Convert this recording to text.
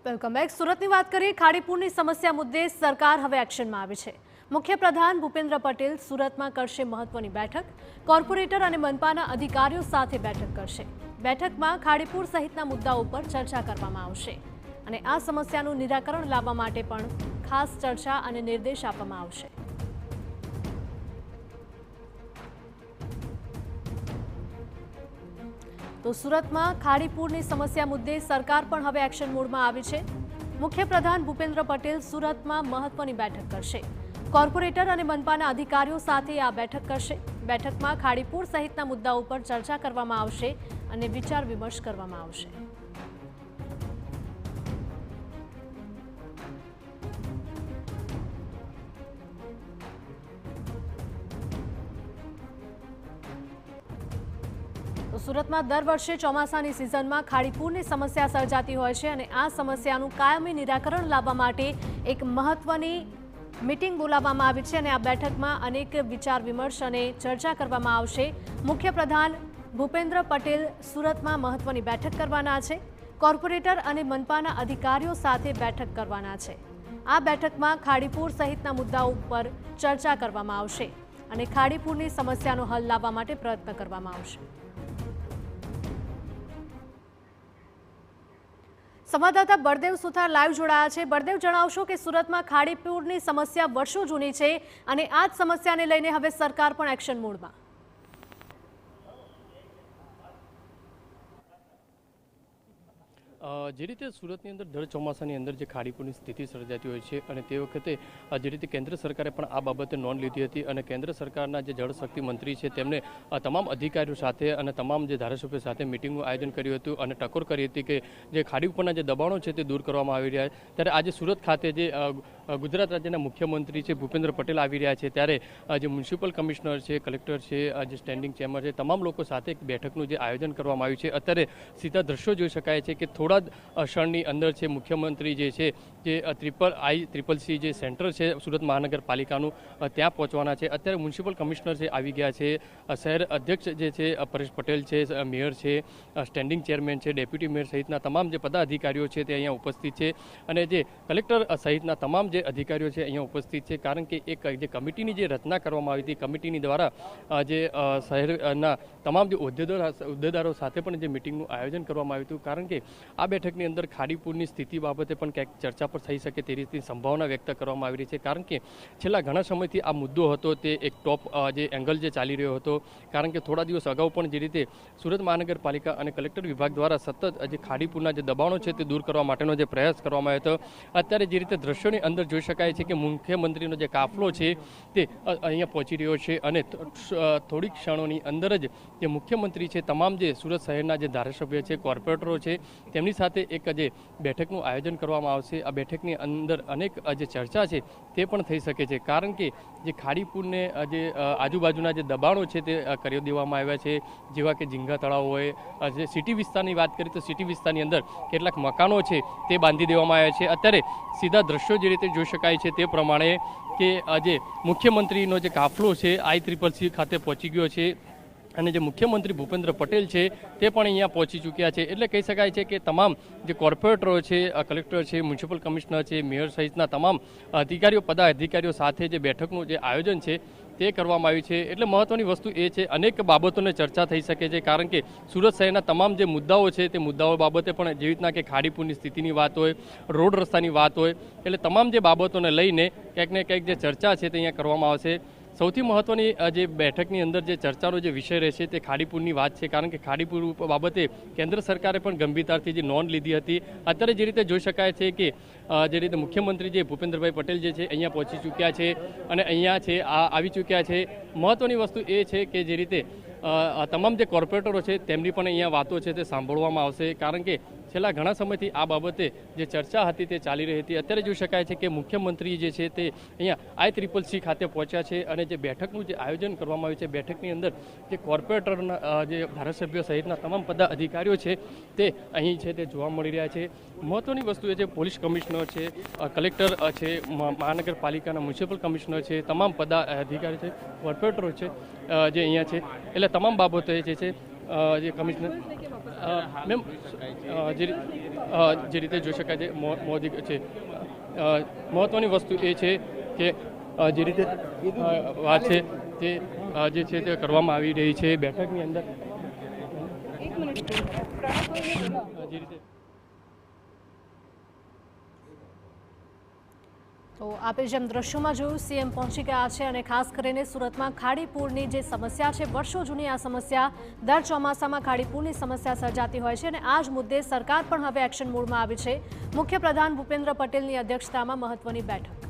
Welcome back. સુરતની વાત કરીએ, ખાડીપુરની સમસ્યા મુદ્દે સરકાર હવે એક્શનમાં આવી છે। મુખ્યપ્રધાન ભૂપેન્દ્ર પટેલ સુરતમાં કરશે મહત્વની બેઠક। કોર્પોરેટર અને મનપાના અધિકારીઓ સાથે બેઠક કરશે। બેઠકમાં ખાડીપુર સહિતના મુદ્દાઓ પર ચર્ચા કરવામાં આવશે અને આ સમસ્યાનું નિરાકરણ લાવવા માટે પણ ખાસ ચર્ચા અને નિર્દેશ આપવામાં આવશે। તો સુરતમાં ખાડીપુરની સમસ્યા મુદ્દે સરકાર પણ હવે એક્શન મોડમાં આવી છે। મુખ્યપ્રધાન ભૂપેન્દ્ર પટેલ સુરતમાં મહત્વની બેઠક કરશે। કોર્પોરેટર અને મનપાના અધિકારીઓ સાથે આ બેઠક કરશે। બેઠકમાં ખાડીપુર સહિતના મુદ્દાઓ પર ચર્ચા કરવામાં આવશે અને વિચાર વિમર્શ કરવામાં આવશે। તો સુરતમાં દર વર્ષે ચોમાસાની સિઝનમાં ખાડીપુરની સમસ્યા સર્જાતી હોય છે અને આ સમસ્યાનું કાયમી નિરાકરણ લાવવા માટે એક મહત્વની મીટિંગ બોલાવવામાં આવી છે અને આ બેઠકમાં અનેક વિચાર વિમર્શ અને ચર્ચા કરવામાં આવશે। મુખ્યપ્રધાન ભૂપેન્દ્ર પટેલ સુરતમાં મહત્વની બેઠક કરવાના છે। કોર્પોરેટર અને મનપાના અધિકારીઓ સાથે બેઠક કરવાના છે। આ બેઠકમાં ખાડીપુર સહિતના મુદ્દાઓ પર ચર્ચા કરવામાં આવશે અને ખાડીપુરની સમસ્યાનો હલ લાવવા માટે પ્રયત્ન કરવામાં આવશે। સંવાદદાતા બળદેવ સુથાર લાઈવ જોડાયા છે। બળદેવ, જણાવશો કે સુરતમાં ખાડીપુરની સમસ્યા વર્ષો જૂની છે અને આ જ સમસ્યાને લઈને હવે સરકાર પણ એક્શન મોડમાં। જે રીતે સુરતની અંદર દર ચોમાસાની અંદર જે ખાડીપુરની સ્થિતિ સર્જાતી હોય છે અને તે વખતે જે રીતે કેન્દ્ર સરકારે પણ આ બાબતે નોંધ લીધી હતી અને કેન્દ્ર સરકારના જે જળશક્તિ મંત્રી છે તેમણે તમામ અધિકારીઓ સાથે અને તમામ જે ધારાસભ્યો સાથે મિટિંગનું આયોજન કર્યું હતું અને ટકોર કરી હતી કે જે ખાડી ઉપરના જે દબાણો છે તે દૂર કરવામાં આવી રહ્યા છે। ત્યારે આજે સુરત ખાતે જે ગુજરાત રાજ્યના મુખ્યમંત્રી છે ભૂપેન્દ્ર પટેલ આવી રહ્યા છે, ત્યારે જે મ્યુનિસિપલ કમિશનર છે, કલેક્ટર છે, જે સ્ટેન્ડિંગ ચેમ્બર છે, તમામ લોકો સાથે એક બેઠકનું જે આયોજન કરવામાં આવ્યું છે। અત્યારે સીધા દ્રશ્યો જોઈ શકાય છે કે થોડા ક્ષણની અંદર છે મુખ્યમંત્રી જે છે જે ICCC જે સેન્ટર છે સુરત મહાનગરપાલિકાનું ત્યાં પહોંચવાના છે। અત્યારે મ્યુનિસિપલ કમિશનર છે આવી ગયા છે, શહેર અધ્યક્ષ જે છે પરેશ પટેલ છે, મેયર છે, સ્ટેન્ડિંગ ચેરમેન છે, ડેપ્યુટી મેયર સહિતના તમામ જે પદાધિકારીઓ છે તે અહીંયા ઉપસ્થિત છે અને જે કલેક્ટર સહિતના તમામ જે અધિકારીઓ છે અહીંયા ઉપસ્થિત છે। કારણ કે એક જે કમિટીની જે રચના કરવામાં આવી હતી, કમિટીની દ્વારા જે શહેરના તમામ જે હોદ્દેદારો સાથે પણ જે મિટિંગનું આયોજન કરવામાં આવ્યું હતું। કારણ કે આ બેઠકની અંદર ખાડીપુરની સ્થિતિ બાબતે પણ ક્યાંક ચર્ચા પર થઈ શકે તે રીતની સંભાવના વ્યક્ત કરવામાં આવી રહી છે। કારણ કે છેલ્લા ઘણા સમયથી આ મુદ્દો હતો તે એક ટોપ જે એંગલ જે ચાલી રહ્યો હતો। કારણ કે થોડા દિવસ અગાઉ પણ જે રીતે સુરત મહાનગરપાલિકા અને કલેક્ટર વિભાગ દ્વારા સતત જે ખાડીપુરના જે દબાણો છે તે દૂર કરવા માટેનો જે પ્રયાસ કરવામાં આવ્યો હતો, અત્યારે જે રીતે દ્રશ્યોની અંદર જોઈ શકાય છે કે મુખ્યમંત્રીનો જે કાફલો છે તે અહીંયા પહોંચી રહ્યો છે અને થોડીક ક્ષણોની અંદર જ જે મુખ્યમંત્રી છે તમામ જે સુરત શહેરના જે ધારાસભ્ય છે, કોર્પોરેટરો છે, તેમની સાથે એક જે બેઠકનું આયોજન કરવામાં આવશે। આ બેઠકની અંદર અનેક જે ચર્ચા છે તે પણ થઈ શકે છે। કારણ કે જે ખાડીપુરને જે આજુબાજુના જે દબાણો છે તે કરી દેવામાં આવ્યા છે, જેવા કે ઝીંગા તળાવ હોય, જે સિટી વિસ્તારની વાત કરીએ તો સિટી વિસ્તારની અંદર કેટલાક મકાનો છે તે બાંધી દેવામાં આવ્યા છે। અત્યારે સીધા દ્રશ્યો જે રીતે જોઈ શકાય છે તે પ્રમાણે કે જે મુખ્યમંત્રીનો જે કાફલો છે ICCC ખાતે પહોંચી ગયો છે અને જે મુખ્યમંત્રી ભૂપેન્દ્ર પટેલ છે તે પણ અહીંયા પહોંચી ચૂક્યા છે। એટલે કહી શકાય છે કે તમામ જે કોર્પોરેટરો છે, કલેક્ટર છે, મ્યુનિસિપલ કમિશનર છે, મેયર સહિતના તમામ પદાધિકારીઓ સાથે જે બેઠકનું જે આયોજન છે તે કરવામાં આવ્યું છે। એટલે મહત્વની વસ્તુ એ છે અનેક બાબતોને ચર્ચા થઈ શકે છે। કારણ કે સુરત શહેરના તમામ જે મુદ્દાઓ છે તે મુદ્દાઓ બાબતે પણ જેવી રીતના કે ખાડીપુરની સ્થિતિની વાત હોય, રોડ રસ્તાની વાત હોય, એટલે તમામ જે બાબતોને લઈને ક્યાંક ને ક્યાંક જે ચર્ચા છે તે અહીંયા કરવામાં આવશે। સૌથી મહત્વની જે બેઠકની અંદર જે ચર્ચાનો જે વિષય રહેશે તે ખાડીપુરની વાત છે। કારણ કે ખાડીપુર બાબતે કેન્દ્ર સરકારે પણ ગંભીરતાથી જે નોંધ લીધી હતી। અત્યારે જે રીતે જોઈ શકાય છે કે જે રીતે મુખ્યમંત્રી જે ભૂપેન્દ્રભાઈ પટેલ જે છે અહીંયા પહોંચી ચૂક્યા છે અને અહીંયા છે આવી ચૂક્યા છે। મહત્વની વસ્તુ એ છે કે જે રીતે તમામ જે કોર્પોરેટરો છે તેમની પણ અહીંયા વાતો છે તે સાંભળવામાં આવશે। કારણ કે છેલ્લા ઘણા સમયથી આ બાબતે જે ચર્ચા હતી તે ચાલી રહી હતી। અત્યારે જોઈ શકાય છે કે મુખ્યમંત્રી જે છે તે અહીંયા ICCC ખાતે પહોંચ્યા છે અને જે બેઠકનું જે આયોજન કરવામાં આવ્યું છે, બેઠકની અંદર જે કોર્પોરેટરના જે ધારાસભ્યો સહિતના તમામ પદાધિકારીઓ છે તે અહીં છે તે જોવા મળી રહ્યા છે। મહત્વની વસ્તુ એ છે પોલીસ કમિશનર છે, કલેક્ટર છે, મહાનગરપાલિકાના મ્યુનિસિપલ કમિશનર છે, તમામ પદાધિકારી છે, કોર્પોરેટરો છે જે અહીંયા છે। એટલે તમામ બાબતો જે છે જે કમિશનર મેમ જે રીતે જોઈ શકાય છે મોદી છે મહત્વની વસ્તુ એ છે કે જે રીતે વાત છે તે જે છે તે કરવામાં આવી રહી છે બેઠકની અંદર જે રીતે તો આપે જેમ દ્રશ્યોમાં જોયું સીએમ પહોંચી ગયા છે અને ખાસ કરીને સુરતમાં ખાડીપુરની જે સમસ્યા છે વર્ષો જૂની આ સમસ્યા દર ચોમાસામાં ખાડીપુરની સમસ્યા સર્જાતી હોય છે અને આ જ મુદ્દે સરકાર પણ હવે એક્શન મોડમાં આવી છે મુખ્યપ્રધાન ભૂપેન્દ્ર પટેલની અધ્યક્ષતામાં મહત્વની બેઠક